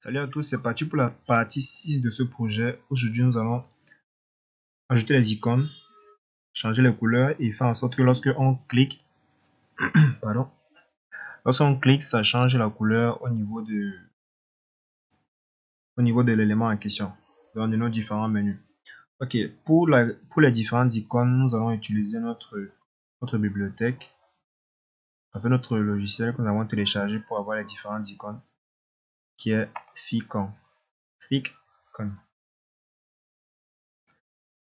Salut à tous, c'est parti pour la partie 6 de ce projet. Aujourd'hui, nous allons ajouter les icônes, changer les couleurs et faire en sorte que lorsque on clique, ça change la couleur au niveau de l'élément en question, dans de nos différents menus. Ok, pour les différentes icônes, nous allons utiliser notre bibliothèque, avec notre logiciel que nous avons téléchargé pour avoir les différentes icônes, qui est Ficon.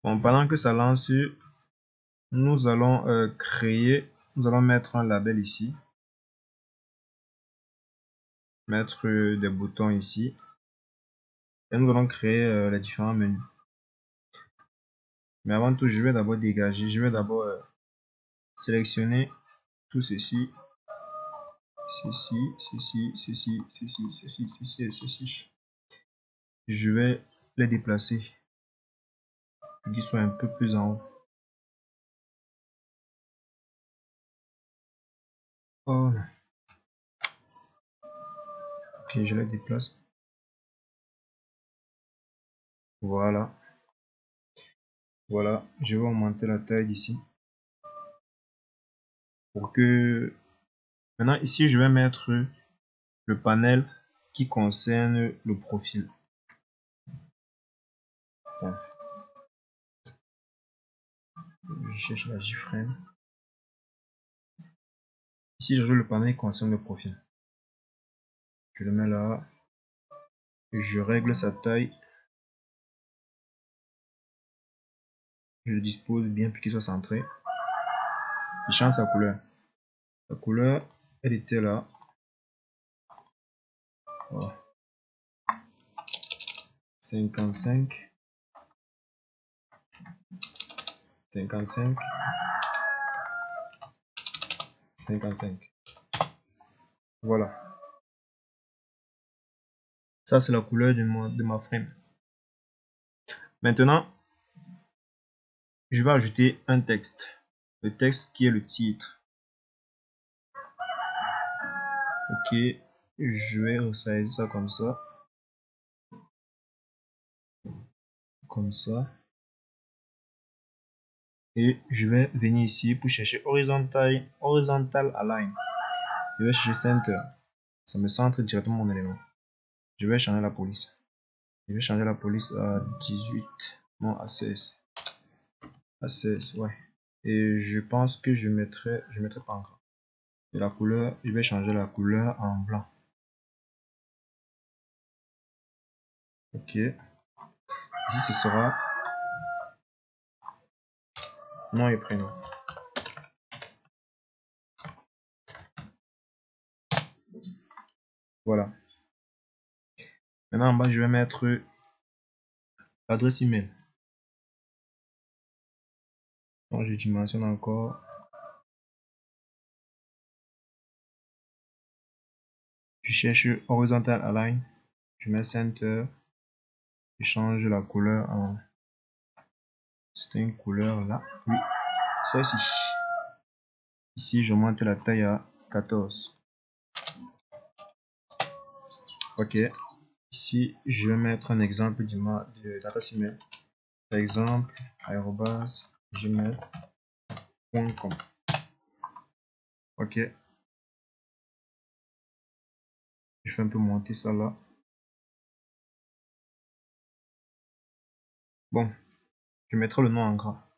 Bon, pendant que ça lance, nous allons mettre un label ici, mettre des boutons ici, et nous allons créer les différents menus. Mais avant tout, je vais d'abord sélectionner tout ceci, ceci. Je vais les déplacer pour qu'ils soient un peu plus en haut. Oh. Ok, je les déplace. Voilà. Voilà, je vais augmenter la taille d'ici. Pour que... Maintenant, ici, je vais mettre le panel qui concerne le profil. Bon. Je cherche la J-frame. Ici, je joue le panel qui concerne le profil. Je le mets là. Je règle sa taille. Je le dispose bien pour qu'il soit centré. Il change sa couleur. La couleur, elle était là. Voilà. 55. 55. 55. Voilà. Ça, c'est la couleur de ma frame. Maintenant, je vais ajouter un texte. Le texte qui est le titre. Ok. Je vais resize ça comme ça. Comme ça. Et je vais venir ici pour chercher horizontal align. Je vais chercher center. Ça me centre directement mon élément. Je vais changer la police. Je vais changer la police à 18. Non, à 16. À 16, ouais. Et je pense que je mettrai pas en gras. Et la couleur, je vais changer la couleur en blanc. Ok. Ici, ce sera nom et prénom. Voilà. Maintenant, en bas, je vais mettre l'adresse email. Donc, je dimensionne encore. Je cherche horizontal align. Je mets center. Je change la couleur en... C'est une couleur là. Oui, celle-ci. Ici, je monte la taille à 14. Ok. Ici, je vais mettre un exemple de l'adresse email. Par exemple, @gmail.com. Ok. Je fais un peu monter ça là. Bon, je mettrai le nom en gras.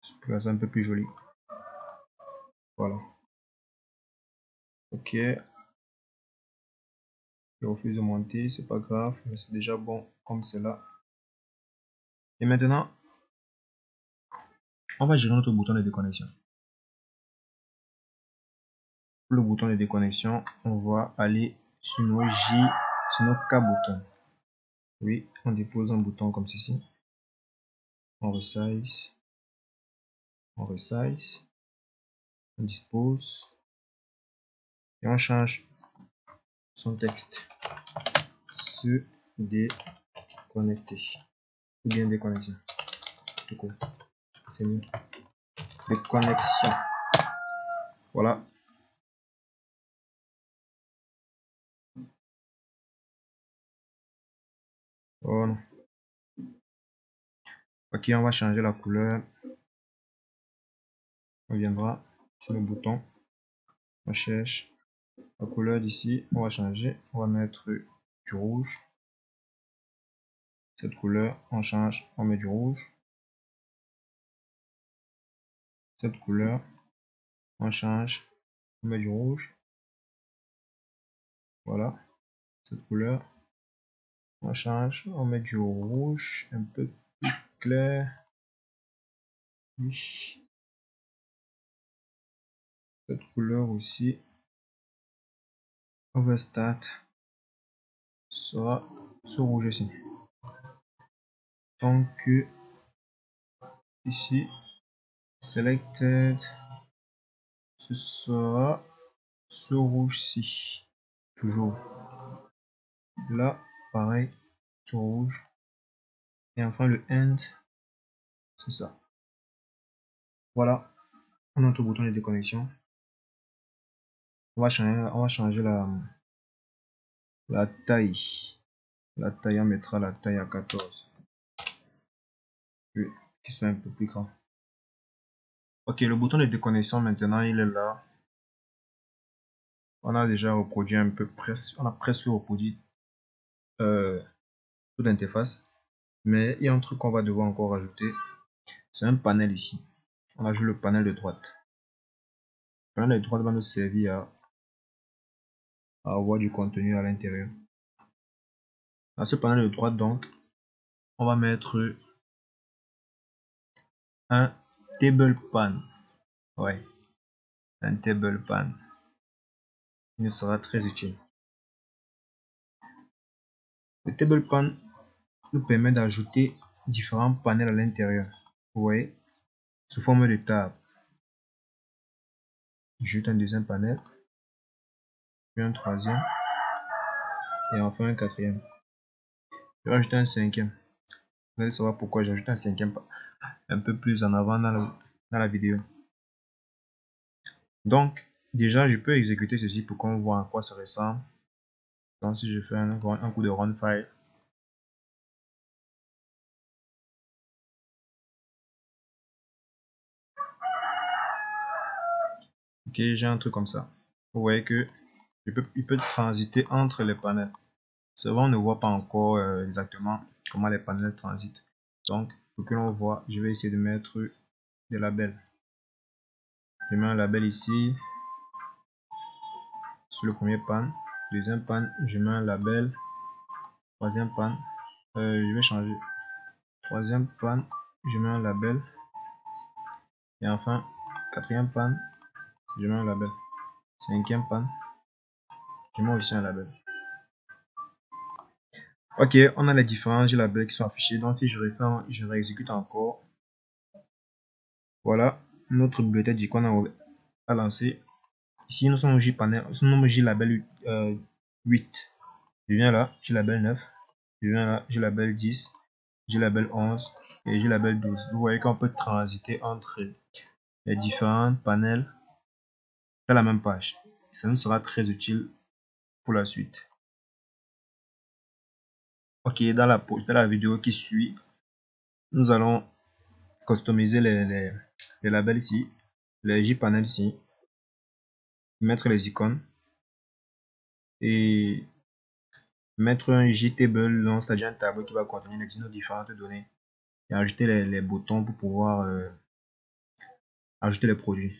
C'est un peu plus joli. Voilà. Ok. Je refuse de monter, c'est pas grave, mais c'est déjà bon comme c'est là. Et maintenant, on va gérer notre bouton de déconnexion. Pour le bouton de déconnexion, on va aller sur nos K boutons. Oui, on dépose un bouton comme ceci. On resize. On resize. On dispose. Et on change son texte. Se déconnecter. Ou bien déconnexion. Tout court. C'est mieux. Déconnexion. Voilà. Oh non. Ok, on va changer la couleur. On viendra sur le bouton. On cherche la couleur d'ici. On va changer. On va mettre du rouge. Cette couleur, on change. On met du rouge. Cette couleur, on change. On met du rouge. Voilà. Cette couleur, on change. On met du rouge un peu plus clair. Oui. Cette couleur aussi. Overstart sera ce rouge ici. Donc ici, selected, ce sera ce rouge-ci. Toujours. Là, pareil, ce rouge. Et enfin le end, c'est ça. Voilà, notre bouton de déconnexion. On va changer la taille. La taille, on mettra la taille à 14. Qui soit un peu plus grand. Ok, le bouton de déconnexion maintenant, il est là. On a déjà reproduit un peu, on a presque reproduit toute l'interface. Mais il y a un truc qu'on va devoir encore ajouter. C'est un panel ici. On ajoute le panel de droite. Le panel de droite va nous servir à avoir du contenu à l'intérieur. À ce panel de droite, donc, on va mettre un table pan. Ouais, un table pan. Il nous sera très utile. Le table pan nous permet d'ajouter différents panels à l'intérieur. Vous voyez, sous forme de table. J'ajoute un deuxième panel, puis un troisième, et enfin un quatrième. Je vais ajouter un cinquième. Vous allez savoir pourquoi j'ajoute un cinquième un peu plus en avant dans la vidéo. Donc, déjà, je peux exécuter ceci pour qu'on voit à quoi ça ressemble. Donc, si je fais un coup de run file, ok, j'ai un truc comme ça. Vous voyez que il peut transiter entre les panels. C'est vrai, on ne voit pas encore exactement comment les panels transitent. Donc, pour que l'on voit, je vais essayer de mettre des labels. Je mets un label ici sur le premier pan. Deuxième pan, je mets un label. Troisième pan, je vais changer. Troisième pan, je mets un label. Et enfin, quatrième pan, je mets un label. Cinquième pan, je mets aussi un label. Ok, on a les différents labels qui sont affichés. Donc si je réexécute encore. Voilà, notre bibliothèque d'icônes à lancer. Ici, nous sommes au J-panel, nous sommes au J-label 8. Je viens là, J-label 9. Je viens là, J-label 10. J-label 11 et J-label 12. Vous voyez qu'on peut transiter entre les différents panels dans la même page. Ça nous sera très utile pour la suite. Ok, dans la vidéo qui suit, nous allons customiser les labels ici, les J-panels ici, mettre les icônes et mettre un J-table, c'est-à-dire un tableau qui va contenir nos différentes données et ajouter les boutons pour pouvoir ajouter les produits.